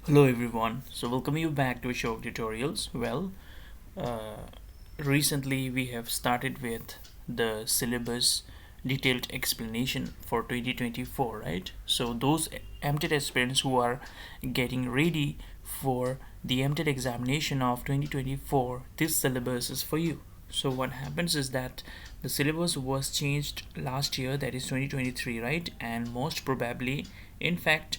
Hello everyone. So welcome you back to Show Tutorials. Uh, Recently we have started with the syllabus detailed explanation for 2024, right? So those Mtet aspirants who are getting ready for the Mtet examination of 2024, this syllabus is for you. So what happens is that the syllabus was changed last year, that is 2023, right? And most probably, in fact,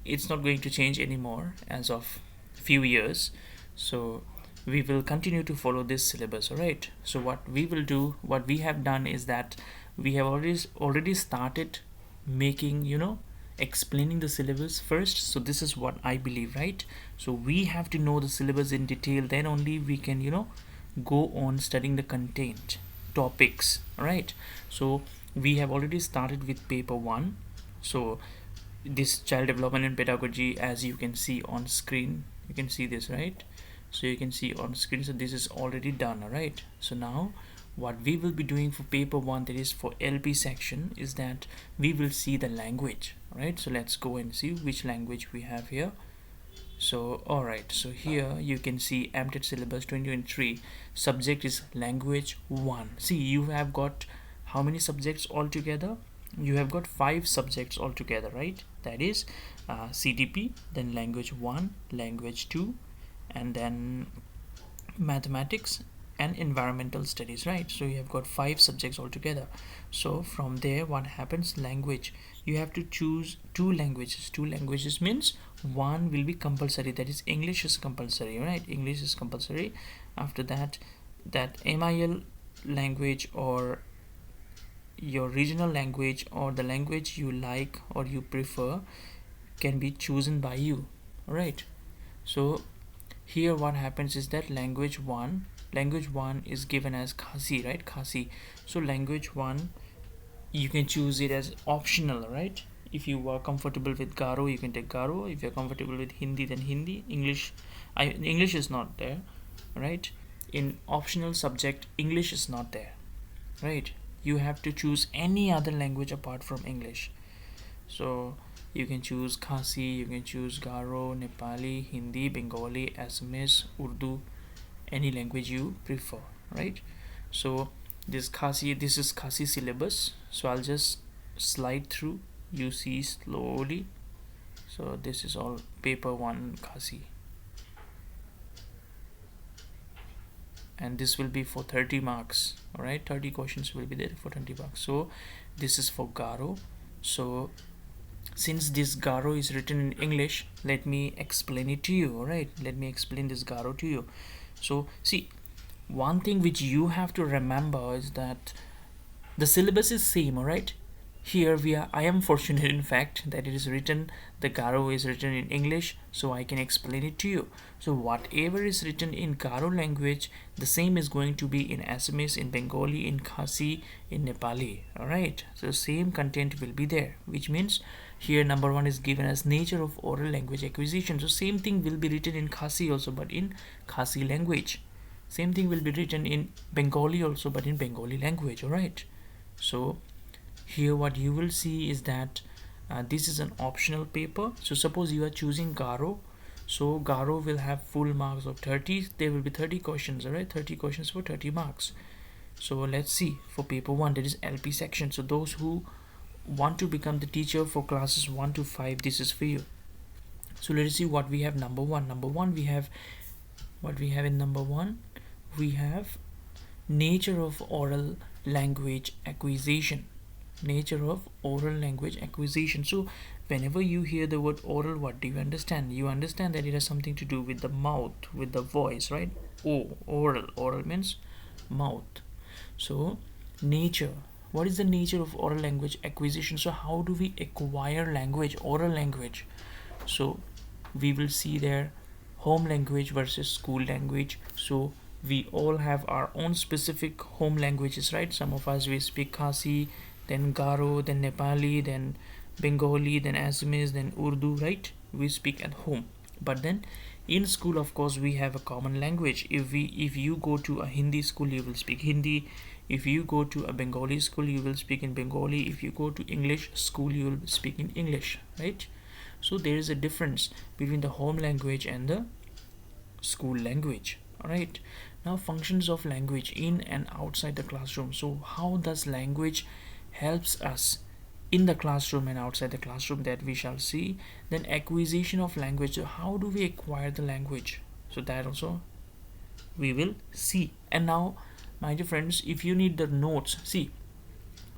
it's not going to change anymore as of few years. So we will continue to follow this syllabus. All right, so what we have done is that we have already started making, explaining the syllabus first. So this is what I believe, right? So we have to know the syllabus in detail, then only we can, go on studying the content topics. All right, so we have already started with paper 1. So this child development and pedagogy, as you can see on screen, you can see this, right? So you can see on screen, so this is already done. All right, so now what we will be doing for paper 1, that is for LP section, is that we will see the language. All right, so let's go and see which language we have here. So alright, so here you can see Mtet syllabus 2023, subject is language 1. See, you have got how many subjects altogether? You have got 5 subjects altogether, right? That is CDP, then language 1, language 2, and then mathematics and environmental studies, right? So you have got 5 subjects altogether. So from there, what happens? Language, you have to choose 2 languages means one will be compulsory, that is English is compulsory, right? English is compulsory. After that, that MIL language or your regional language or the language you like or you prefer can be chosen by you. All right, so here what happens is that language 1 is given as Khasi, right? Khasi. So language 1, you can choose it as optional, right? If you are comfortable with Garo, you can take Garo. If you're comfortable with Hindi, then Hindi. English is not there, right? In optional subject, English is not there, right? You have to choose any other language apart from English. So you can choose Khasi, you can choose Garo, Nepali, Hindi, Bengali, Assamese, Urdu, any language you prefer, right? So this is Khasi syllabus. So I'll just slide through, you see slowly. So this is all paper 1 Khasi, and this will be for 30 marks. All right, 30 questions will be there for 20 marks. So this is for Garo. So since this Garo is written in English, let me explain it to you. All right, let me explain this Garo to you. So see, one thing which you have to remember is that the syllabus is same. All right, here I am fortunate in fact that it is written, the Garo is written in English, so I can explain it to you. So whatever is written in Garo language, the same is going to be in Assamese, in Bengali, in Khasi, in Nepali. All right, so same content will be there, which means here number 1 is given as nature of oral language acquisition. So same thing will be written in Khasi also, but in Khasi language. Same thing will be written in Bengali also, but in Bengali language. All right, so here what you will see is that this is an optional paper. So suppose you are choosing Garo, so Garo will have full marks of 30. There will be 30 questions. All right, 30 questions for 30 marks. So let's see for paper 1, that is LP section. So those who want to become the teacher for classes 1 to 5, this is for you. So let's see what we have. Number 1, we have what we have in number 1. We have nature of oral language acquisition. Nature of oral language acquisition. So whenever you hear the word oral, what do you understand? You understand that it has something to do with the mouth, with the voice, right? Oral means mouth. So nature, what is the nature of oral language acquisition? So how do we acquire language, oral language? So we will see there home language versus school language. So we all have our own specific home languages, right? Some of us we speak Khasi, then Garo, then Nepali, then Bengali, then Assamese, then Urdu, right? We speak at home. But then in school, of course, we have a common language. If you go to a Hindi school, you will speak Hindi. If you go to a Bengali school, you will speak in Bengali. If you go to English school, you will speak in English, right? So there is a difference between the home language and the school language. All right, now functions of language in and outside the classroom. So how does language helps us in the classroom and outside the classroom, that we shall see. Then acquisition of language, so how do we acquire the language, so that also we will see. And now, my dear friends, if you need the notes, see,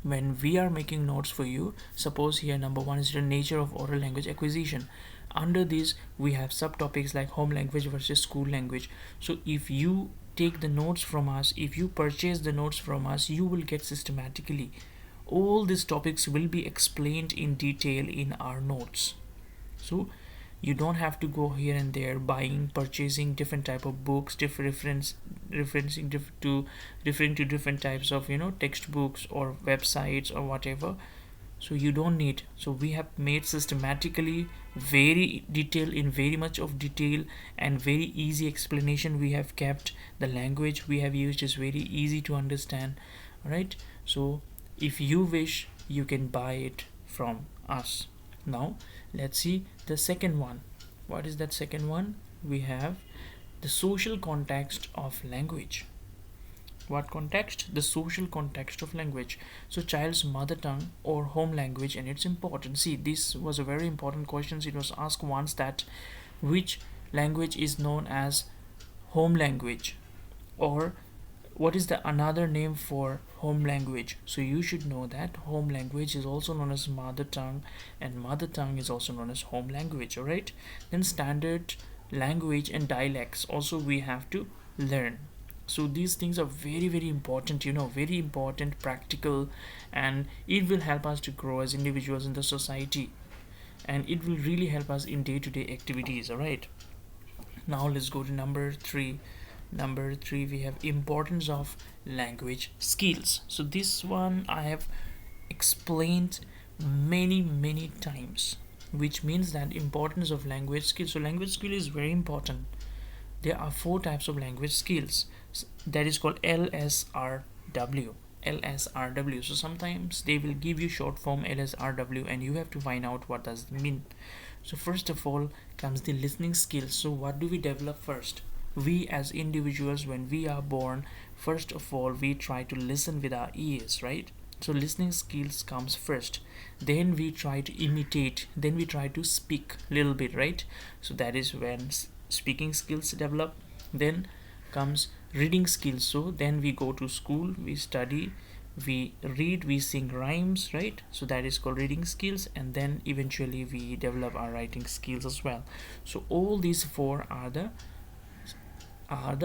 when we are making notes for you, suppose here number one is the nature of oral language acquisition. Under this we have subtopics like home language versus school language. So if you take the notes from us, if you purchase the notes from us, you will get systematically all these topics will be explained in detail in our notes. So you don't have to go here and there buying, purchasing different type of books, different referencing to referring to different types of textbooks or websites or whatever. So you don't need. So we have made systematically very detailed, in very much of detail and very easy explanation. We have kept the language we have used is very easy to understand. All right, so if you wish, you can buy it from us. Now let's see the second one. What is that second one? We have the social context of language. What context? The social context of language. So child's mother tongue or home language and its importance. See, this was a very important question. It was asked once that which language is known as home language, or what is the another name for home language. So you should know that home language is also known as mother tongue, and mother tongue is also known as home language. All right, then standard language and dialects also we have to learn. So these things are very important, very important, practical, and it will help us to grow as individuals in the society, and it will really help us in day-to-day activities. All right, now let's go to number three. Number three, we have importance of language skills. So this one I have explained many times, which means that importance of language skills. So language skill is very important. There are four types of language skills that is called LSRW. LSRW. So sometimes they will give you short form LSRW and you have to find out what does it mean. So first of all comes the listening skills. So what do we develop first? We as individuals, when we are born, first of all we try to listen with our ears, right? So listening skills comes first, then we try to imitate, then we try to speak little bit, right? So that is when speaking skills develop. Then comes reading skills. So then we go to school, we study, we read, we sing rhymes, right? So that is called reading skills, and then eventually we develop our writing skills as well. So all these four are the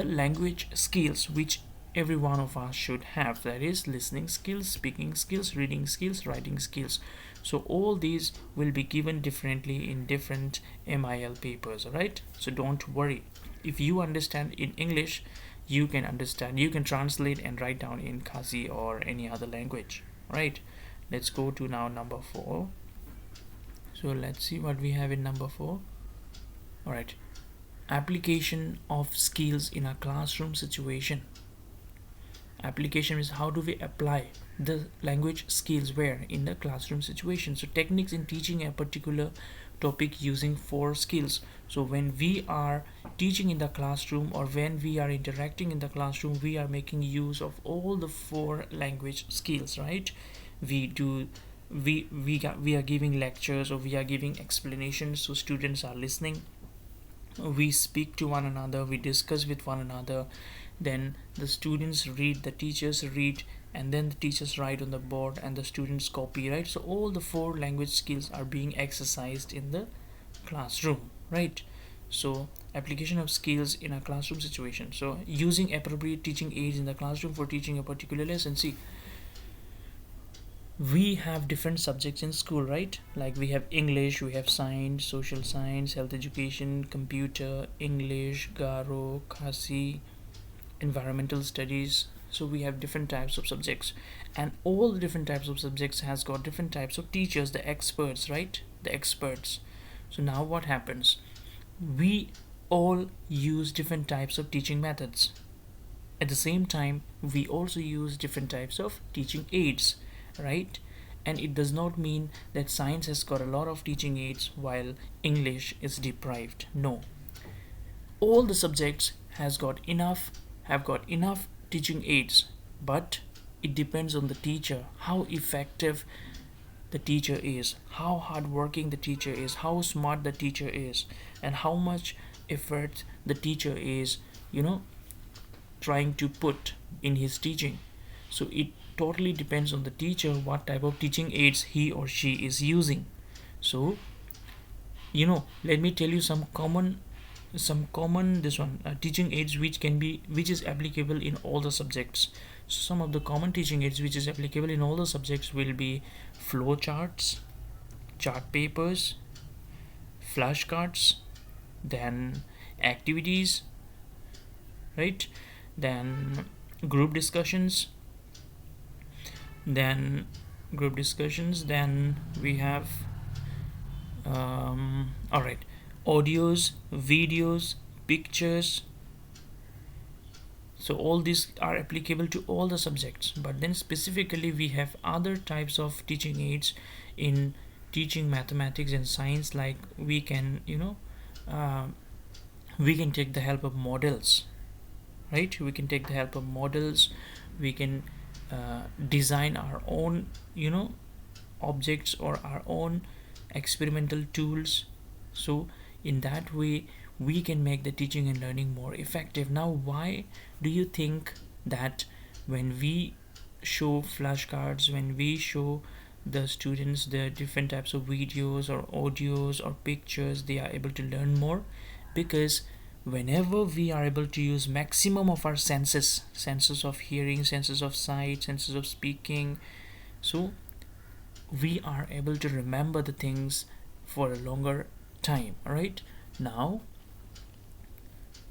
language skills which every one of us should have. That is listening skills, speaking skills, reading skills, writing skills. So all these will be given differently in different MIL papers. All right, so don't worry. If you understand in English, you can understand, you can translate and write down in Khasi or any other language. All right, let's go to now number 4. So let's see what we have in number 4. All right, application of skills in a classroom situation. Application is how do we apply the language skills where in the classroom situation. So techniques in teaching a particular topic using 4 skills. So when we are teaching in the classroom or when we are interacting in the classroom, we are making use of all the 4 language skills, right? We are giving lectures or we are giving explanations, so students are listening. We speak to one another, we discuss with one another, then the students read, the teachers read, and then the teachers write on the board and the students copy, right? So all the 4 language skills are being exercised in the classroom, right? So application of skills in a classroom situation. So using appropriate teaching aids in the classroom for teaching a particular lesson. See, we have different subjects in school, right? Like we have English, we have science, social science, health education, computer, English, Garo, Khasi, environmental studies. So we have different types of subjects, and all the different types of subjects has got different types of teachers, the experts, right? The experts. So now what happens? We all use different types of teaching methods. At the same time, we also use different types of teaching aids, right? And it does not mean that science has got a lot of teaching aids while English is deprived. No, all the subjects have got enough teaching aids, but it depends on the teacher, how effective the teacher is, how hardworking the teacher is, how smart the teacher is, and how much effort the teacher is, trying to put in his teaching. So it totally depends on the teacher what type of teaching aids he or she is using. So let me tell you some common this one teaching aids which is applicable in all the subjects. So some of the common teaching aids which is applicable in all the subjects will be flow charts, chart papers, flashcards, then activities, right, then group discussions, then then we have all right, audios, videos, pictures. So all these are applicable to all the subjects, but then specifically we have other types of teaching aids in teaching mathematics and science. Like we can uh, we can take the help of models, right? We can take the help of models. We can design our own objects or our own experimental tools. So in that way we can make the teaching and learning more effective. Now, why do you think that when we show flashcards, when we show the students the different types of videos or audios or pictures, they are able to learn more? Because whenever we are able to use maximum of our senses of hearing, senses of sight, senses of speaking, so we are able to remember the things for a longer time. All right, now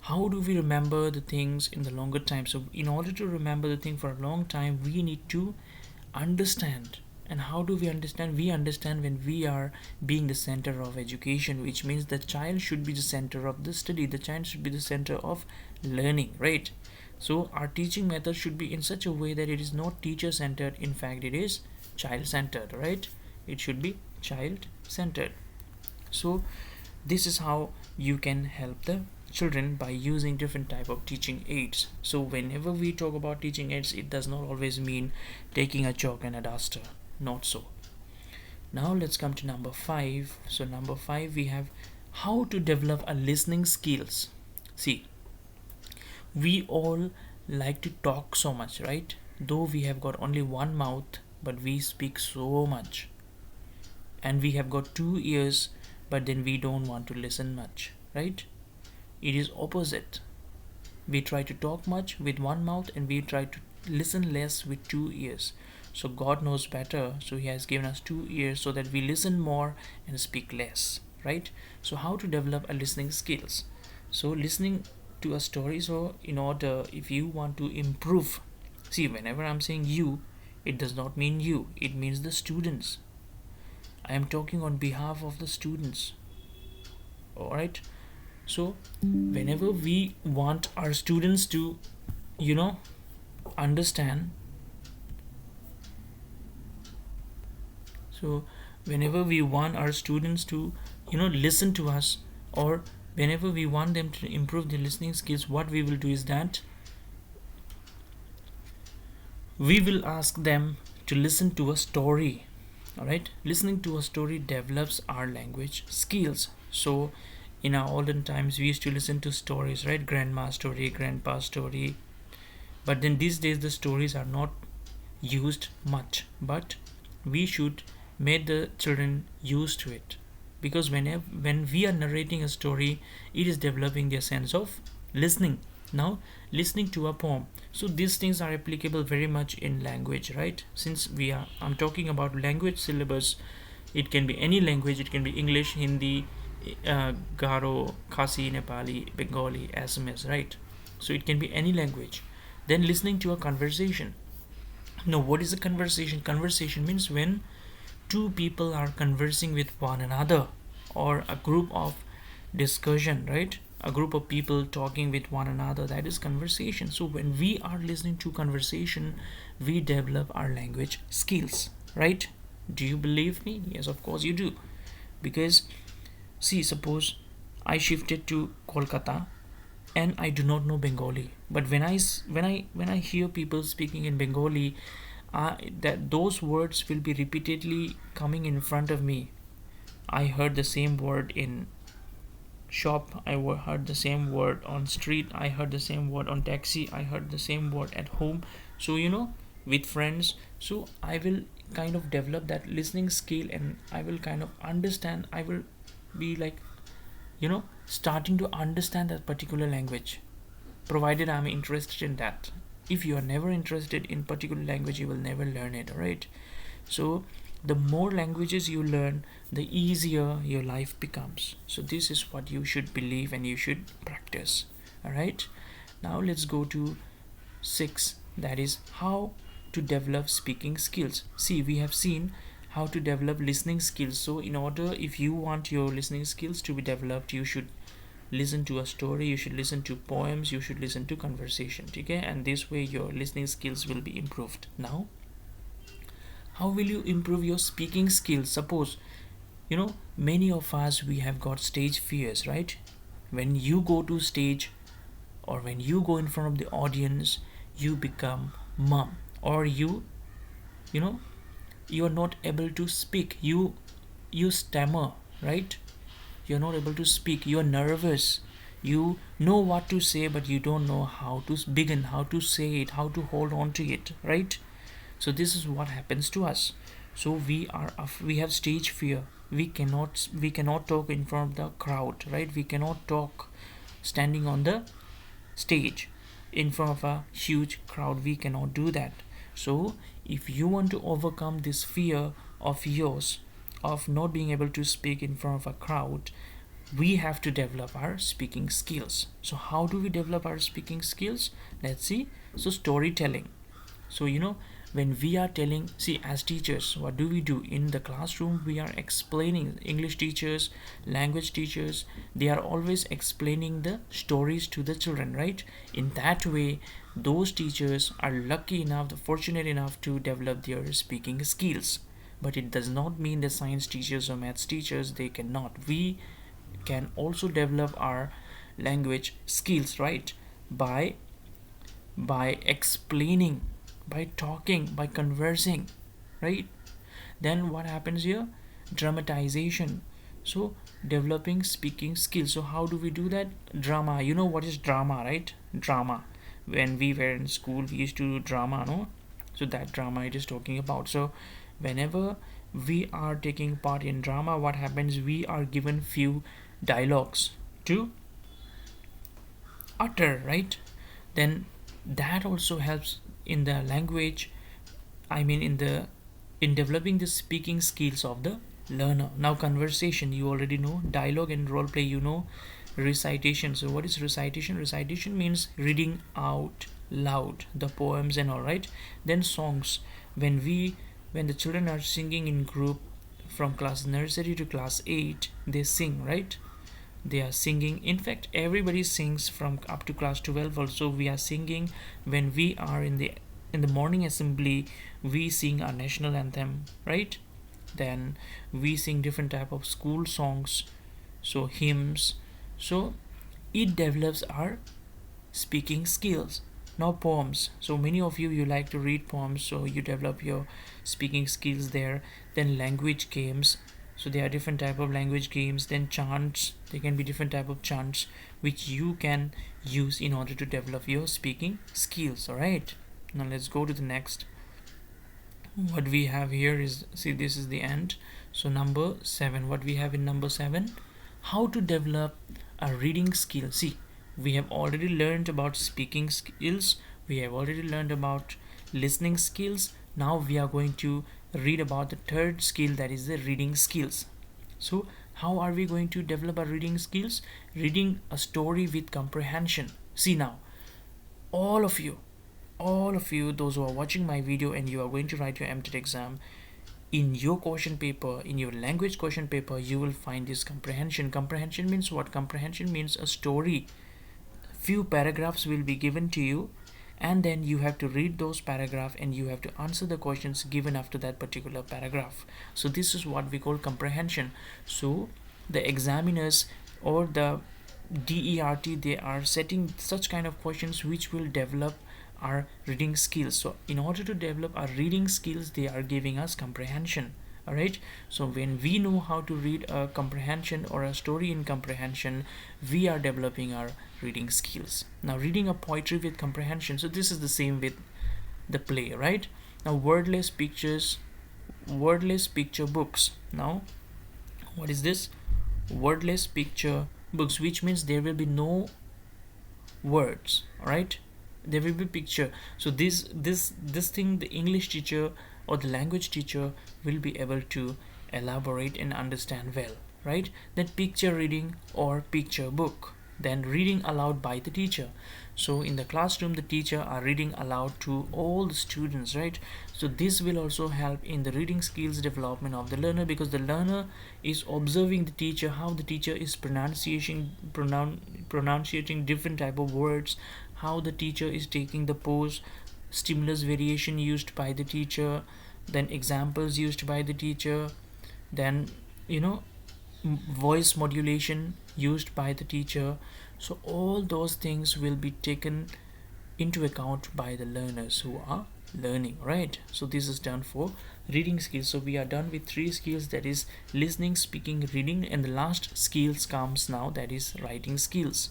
how do we remember the things in the longer time? So in order to remember the thing for a long time, we need to understand. And how do we understand? We understand when we are being the center of education, which means the child should be the center of the study, the child should be the center of learning, right? So our teaching method should be in such a way that it is not teacher centered, in fact it is child centered, right? It should be child centered. So this is how you can help the children by using different type of teaching aids. So whenever we talk about teaching aids, it does not always mean taking a chalk and a duster, not so. Now let's come to number 5. So number 5 we have how to develop a listening skills. See, we all like to talk so much, right? Though we have got only one mouth, but we speak so much. And we have got 2 ears, but then we don't want to listen much, right? It is opposite. We try to talk much with one mouth and we try to listen less with 2 ears. So God knows better, so He has given us 2 ears so that we listen more and speak less, right? So how to develop a listening skills? So listening to a story, so in order, if you want to improve, see, whenever I'm saying you, it does not mean you, it means the students. I am talking on behalf of the students. Alright, so whenever we want our students to understand, so whenever we want our students to listen to us, or whenever we want them to improve their listening skills, what we will do is that we will ask them to listen to a story. Alright, listening to a story develops our language skills. So in our olden times we used to listen to stories, right? Grandma story, grandpa story. But then these days the stories are not used much, but we should make the children used to it, because when we are narrating a story, it is developing their sense of listening. Now listening to a poem, so these things are applicable very much in language, right? Since I'm talking about language syllabus, it can be any language. It can be English, Hindi, Garo, Khasi, Nepali, Bengali, Assamese, right? So it can be any language. Then listening to a conversation. Now what is a conversation? Conversation means when two people are conversing with one another, or a group of discussion, right? A group of people talking with one another, that is conversation. So when we are listening to conversation, we develop our language skills, right? Do you believe me? Yes, of course you do. Because see, suppose I shifted to Kolkata and I do not know Bengali, but when I hear people speaking in Bengali, that those words will be repeatedly coming in front of me. I heard the same word in shop, heard the same word on street, I heard the same word on taxi, I heard the same word at home. So with friends, so I will kind of develop that listening skill, and I will kind of understand. I will be like starting to understand that particular language, provided I'm interested in that. If you are never interested in particular language, you will never learn it. All right. So the more languages you learn, the easier your life becomes. So this is what you should believe and you should practice. All right. Now let's go to 6, that is how to develop speaking skills. See, we have seen how to develop listening skills. So in order, if you want your listening skills to be developed, you should listen to a story, you should listen to poems, you should listen to conversation. Okay, and this way your listening skills will be improved. Now, how will you improve your speaking skills? Suppose many of us, we have got stage fears, right? When you go to stage, or when you go in front of the audience, you become mum, or you know you are not able to speak, you stammer, right? You're not able to speak, you're nervous, you know what to say but you don't know how to begin, how to say it, how to hold on to it, right? So this is what happens to us. So we have stage fear. We cannot talk in front of the crowd, right? We cannot talk standing on the stage in front of a huge crowd. We cannot do that. So if you want to overcome this fear of yours of not being able to speak in front of a crowd, we have to develop our speaking skills. So how do we develop our speaking skills? Let's see. So storytelling. So when we are telling, see, as teachers, what do we do in the classroom? We are explaining. English teachers, language teachers, they are always explaining the stories to the children, right? In that way, those teachers are lucky enough, fortunate enough to develop their speaking skills. But it does not mean the science teachers or maths teachers, they cannot. We can also develop our language skills, right? By explaining, by talking, by conversing, right? Then what happens here? Dramatization. So developing speaking skills. So how do we do that? Drama. You know what is drama, right? Drama. When we were in school, we used to do drama, no? So that drama it is talking about. So whenever we are taking part in drama, what happens? We are given few dialogues to utter, right? Then that also helps in the language, I mean in developing the speaking skills of the learner. Now conversation, you already know. Dialogue and role play, recitation. So what is recitation? Recitation means reading out loud the poems and all, right? Then songs, when the children are singing in group from class nursery to class 8, they sing, right? They are singing. In fact, everybody sings from up to class 12 also. We are singing when we are in the morning assembly. We sing our national anthem, right? Then we sing different type of school songs, so hymns. So it develops our speaking skills. Now poems. So many of you like to read poems, so you develop your speaking skills there. Then language games. So there are different type of language games. Then chants, there can be different type of chants which you can use in order to develop your speaking skills. All right, now let's go to the next. What we have here is, see, this is the end. So number 7, what we have in number 7, how to develop a reading skill. See, we have already learned about speaking skills, we have already learned about listening skills. Now we are going to read about the third skill, that is the reading skills. So how are we going to develop our reading skills? Reading a story with comprehension. See, now all of you, those who are watching my video and you are going to write your Mtet exam, in your question paper, in your language question paper, you will find this comprehension. Comprehension means what? Comprehension means a story. Few paragraphs will be given to you, and then you have to read those paragraph and you have to answer the questions given after that particular paragraph. So this is what we call comprehension. So the examiners or the DERT, they are setting such kind of questions which will develop our reading skills. So in order to develop our reading skills, they are giving us comprehension. All right, so when we know how to read a comprehension or a story in comprehension, we are developing our reading skills. Now reading a poetry with comprehension, so this is the same with the play, right? Now wordless pictures, wordless picture books. Now what is this? Wordless picture books, which means there will be no words. All right, there will be picture. So this thing, the English teacher or the language teacher will be able to elaborate and understand well, right? Then picture reading or picture book, then reading aloud by the teacher. So in the classroom, the teacher are reading aloud to all the students, right? So this will also help in the reading skills development of the learner, because the learner is observing the teacher, how the teacher is pronunciating different type of words, how the teacher is taking the pose, stimulus variation used by the teacher, then examples used by the teacher, then voice modulation used by the teacher. So all those things will be taken into account by the learners who are learning, right? So this is done for reading skills. So we are done with 3 skills, that is listening, speaking, reading, and the last skills comes now, that is writing skills.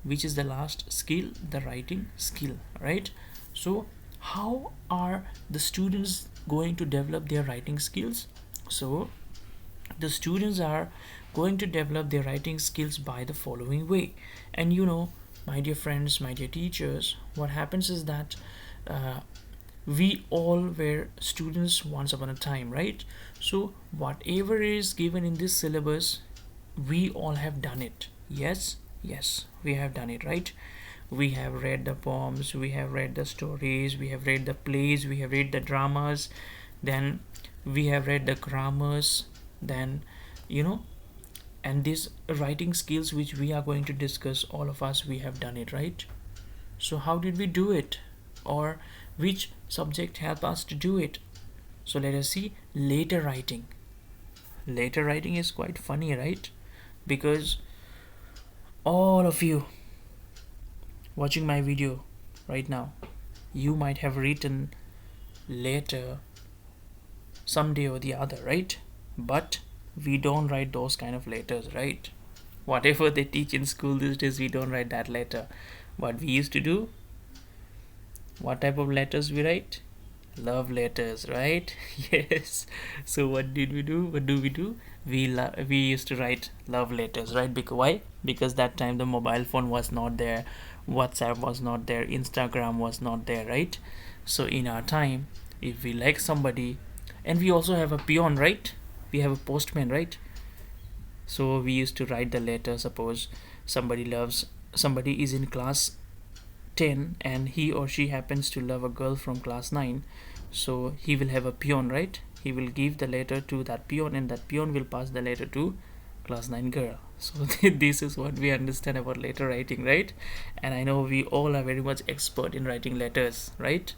Which is the last skill? The writing skill, right? So how are the students going to develop their writing skills? So the students are going to develop their writing skills by the following way. And my dear friends, my dear teachers, what happens is that we all were students once upon a time, right? So whatever is given in this syllabus, we all have done it. Yes, we have done it, right? We have read the poems, we have read the stories, we have read the plays, we have read the dramas, then we have read the grammars, then and these writing skills which we are going to discuss, all of us, we have done it, right? So how did we do it, or which subject helped us to do it? So let us see. Letter writing. Letter writing is quite funny, right? Because all of you watching my video right now, you might have written letter someday or the other, right? But we don't write those kind of letters, right? Whatever they teach in school these days, we don't write that letter. What we used to do, what type of letters we write? Love letters, right? Yes. So what did we do? What do? We used to write love letters, right? Because why? Because that time the mobile phone was not there, WhatsApp was not there, Instagram was not there, right? So in our time, if we like somebody, and we also have a peon, right? We have a postman, right? So we used to write the letter. Suppose somebody is in class 10 and he or she happens to love a girl from class 9, so he will have a peon, right? He will give the letter to that peon, and that peon will pass the letter to class 9 girl. So this is what we understand about letter writing, right? And I know we all are very much expert in writing letters, right?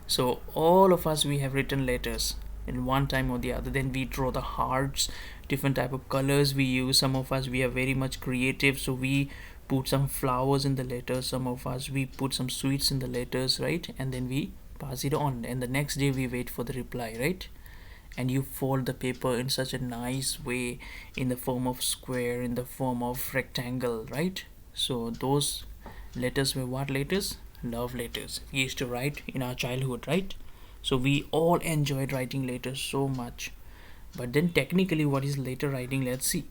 So all of us, we have written letters in one time or the other. Then we draw the hearts, different type of colors we use. Some of us, we are very much creative, so we put some flowers in the letters. Some of us, we put some sweets in the letters, right? And then we pass it on, and the next day we wait for the reply, right? And you fold the paper in such a nice way, in the form of square, in the form of rectangle, right? So those letters were what letters? Love letters. We used to write in our childhood, right? So we all enjoyed writing letters so much. But then technically, what is letter writing? Let's see.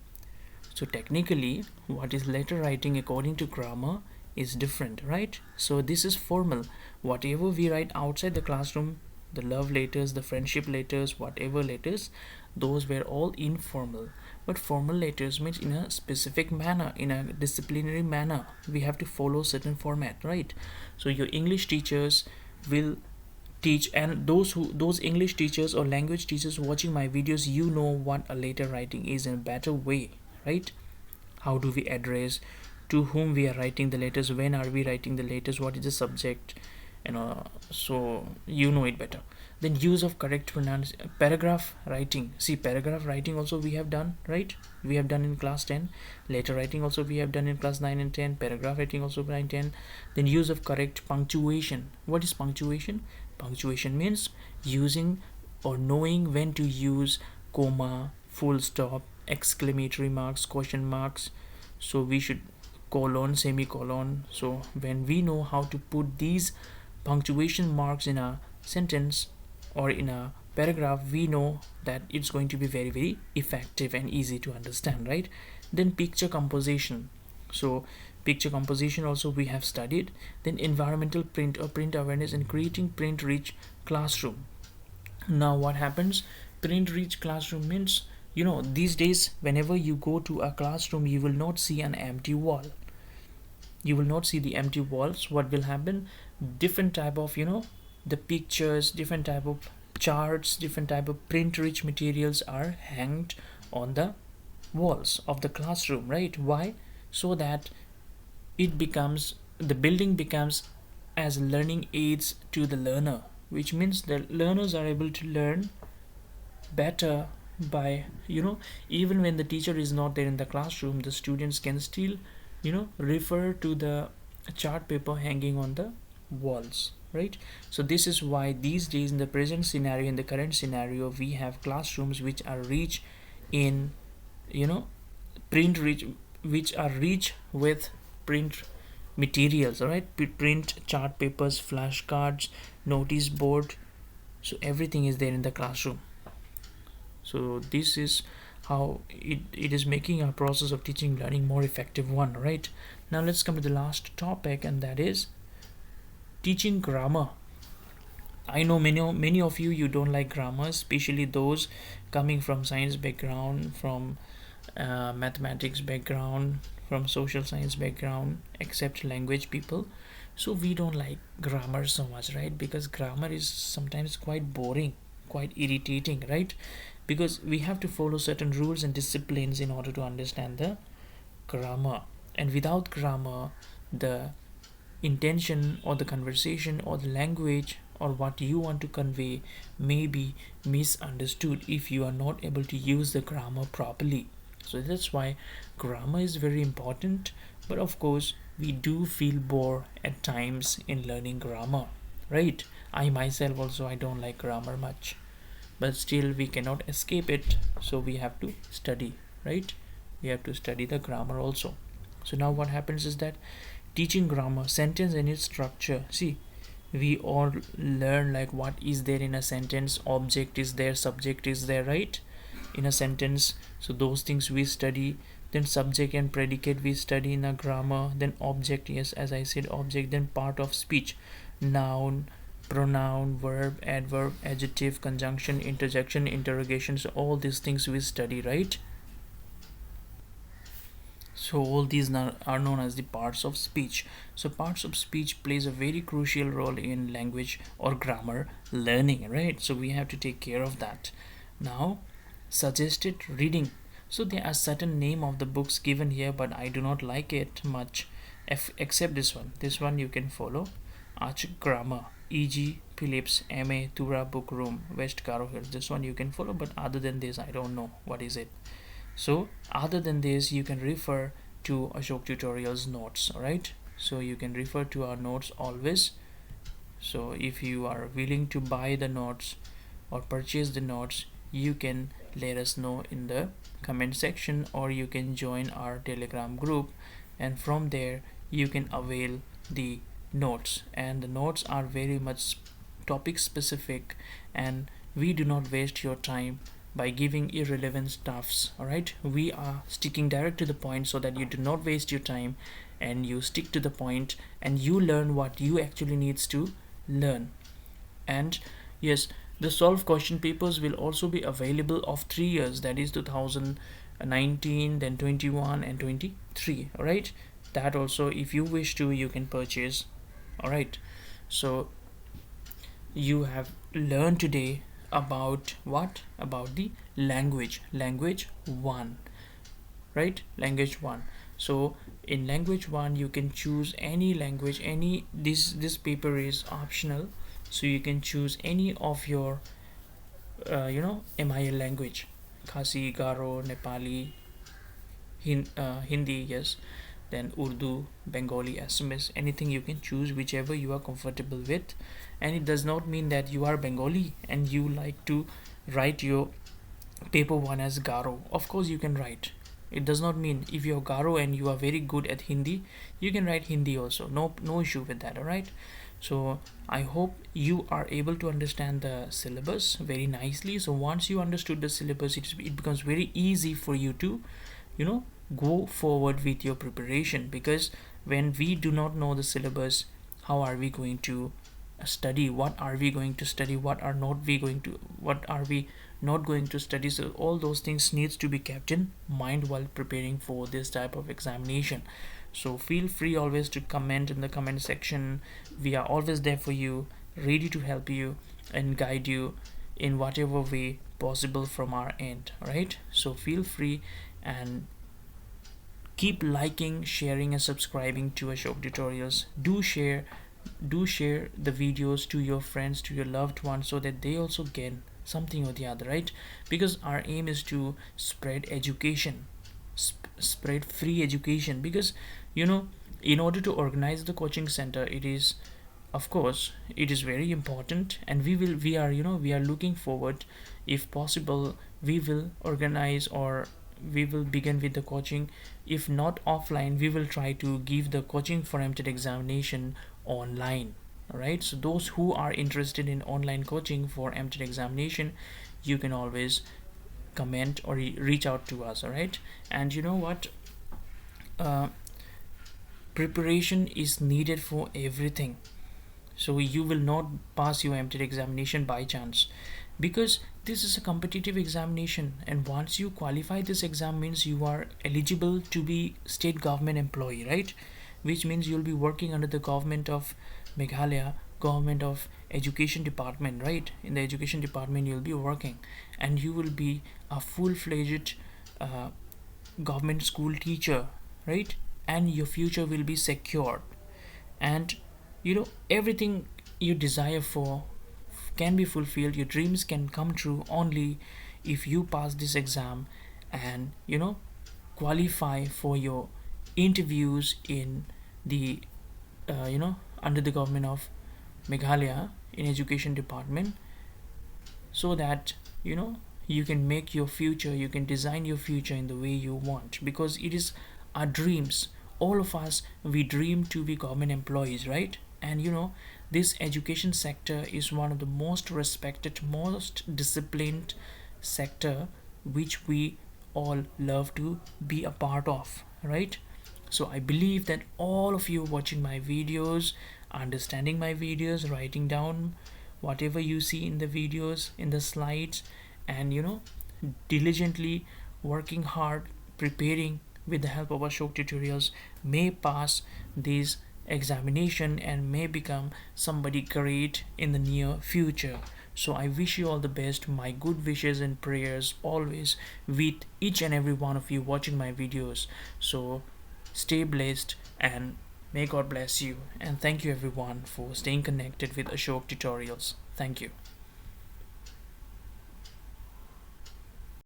So technically, what is letter writing according to grammar is different, right? So this is formal. Whatever we write outside the classroom, the love letters, the friendship letters, whatever letters, those were all informal. But formal letters means in a specific manner, in a disciplinary manner. We have to follow certain format, right? So your English teachers will teach, and those English teachers or language teachers watching my videos, what a letter writing is in a better way, right? How do we address to whom we are writing the letters, when are we writing the letters, what is the subject, so you know it better. Then use of correct pronounce paragraph writing. See, paragraph writing also we have done, right? We have done in class 10. Letter writing also we have done in class 9 and 10. Paragraph writing also 9 10. Then use of correct punctuation. What is punctuation? Punctuation means using or knowing when to use comma, full stop, exclamatory marks, question marks. So we should colon, semicolon. So when we know how to put these punctuation marks in a sentence or in a paragraph, we know that it's going to be very, very effective and easy to understand, right? Then picture composition. So picture composition also we have studied. Then environmental print or print awareness and creating print rich classroom. Now what happens? Print rich classroom means, these days whenever you go to a classroom, you will not see an empty wall. You will not see the empty walls. What will happen? Different type of, the pictures, different type of charts, different type of print rich materials are hanged on the walls of the classroom, right? Why? So that the building becomes as learning aids to the learner, which means the learners are able to learn better by, even when the teacher is not there in the classroom, the students can still, refer to the chart paper hanging on the walls, right? So this is why these days, in the present scenario, in the current scenario, we have classrooms which are rich in, print rich, which are rich with print materials, all right? Print chart papers, flashcards, notice board. So everything is there in the classroom. So this is how it is making our process of teaching learning more effective one, right? Now let's come to the last topic, and that is teaching grammar. I know many of you don't like grammar, especially those coming from science background, from mathematics background, from social science background, except language people. So we don't like grammar so much, right? Because grammar is sometimes quite boring, quite irritating, right? Because we have to follow certain rules and disciplines in order to understand the grammar. And without grammar, the intention or the conversation or the language or what you want to convey may be misunderstood if you are not able to use the grammar properly. So that's why grammar is very important. But of course, we do feel bored at times in learning grammar, right? I myself also, I don't like grammar much, but still we cannot escape it, so we have to study, right? We have to study the grammar also. So now what happens is that teaching grammar, sentence and its structure. See, we all learn like what is there in a sentence. Object is there, subject is there, right? In a sentence, so those things we study. Then subject and predicate we study in a grammar. Then object, yes, as I said, object. Then part of speech, noun, pronoun, verb, adverb, adjective, conjunction, interjection, interrogation. So all these things we study, right? So all these are known as the parts of speech. So parts of speech plays a very crucial role in language or grammar learning, right? So we have to take care of that. Now, suggested reading. So there are certain name of the books given here, but I do not like it much, except this one. This one you can follow. Arch Grammar, E.G. Phillips, M.A. Tura Book Room, West Garo Hills. This one you can follow, but other than this, I don't know what is it. So other than this, you can refer to Ashok Tutorials notes, alright? So you can refer to our notes always. So if you are willing to buy the notes or purchase the notes, you can let us know in the comment section, or you can join our Telegram group, and from there you can avail the notes. And the notes are very much topic specific, and we do not waste your time by giving irrelevant stuffs. Alright, we are sticking direct to the point so that you do not waste your time and you stick to the point and you learn what you actually needs to learn. And yes, the solved question papers will also be available of 3 years, that is 2019, then 21 and 23. Alright, that also, if you wish to, you can purchase. Alright, so you have learned today about what? About the language 1, right? Language 1. So in language 1 you can choose any language, any this paper is optional, so you can choose any of your MIL language: Khasi, Garo, Nepali, Hindi, yes, then Urdu, Bengali, Assamese, anything you can choose, whichever you are comfortable with. And it does not mean that you are Bengali and you like to write your paper 1 as Garo. Of course, you can write. It does not mean if you're Garo and you are very good at Hindi, you can write Hindi also. No issue with that. All right. So I hope you are able to understand the syllabus very nicely. So once you understood the syllabus, it becomes very easy for you to, you know, go forward with your preparation. Because when we do not know the syllabus, how are we going to study? What are we going to study? What are we not going to study? So all those things needs to be kept in mind while preparing for this type of examination. So feel free always to comment in the comment section. We are always there for you, ready to help you and guide you in whatever way possible from our end. Right, so feel free and keep liking, sharing and subscribing to Ashok Tutorials. Do share the videos to your friends, to your loved ones, so that they also gain something or the other, right? Because our aim is to spread education, spread free education. Because in order to organize the coaching center, it is, of course, it is very important, and we are looking forward, if possible, we will organize, or we will begin with the coaching. If not offline, we will try to give the coaching for Mtet examination online. All right, so those who are interested in online coaching for Mtet examination, you can always comment or reach out to us. All right, and you know what, uh, preparation is needed for everything. So you will not pass your Mtet examination by chance, because this is a competitive examination, and once you qualify this exam means you are eligible to be state government employee, right? Which means you'll be working under the government of Meghalaya, government of education department, right? In the education department you'll be working, and you will be a full-fledged uh, government school teacher, right? And your future will be secured, and everything you desire for can be fulfilled. Your dreams can come true only if you pass this exam and qualify for your interviews in the under the government of Meghalaya in education department, so that you can make your future, you can design your future in the way you want. Because it is our dreams, all of us, we dream to be government employees, right? And this education sector is one of the most respected, most disciplined sector, which we all love to be a part of, right? So I believe that all of you watching my videos, understanding my videos, writing down whatever you see in the videos, in the slides, and diligently working hard, preparing with the help of Ashok Tutorials, may pass this examination and may become somebody great in the near future. So I wish you all the best. My good wishes and prayers always with each and every one of you watching my videos. So stay blessed, and may God bless you. And thank you everyone for staying connected with Ashok Tutorials. Thank you.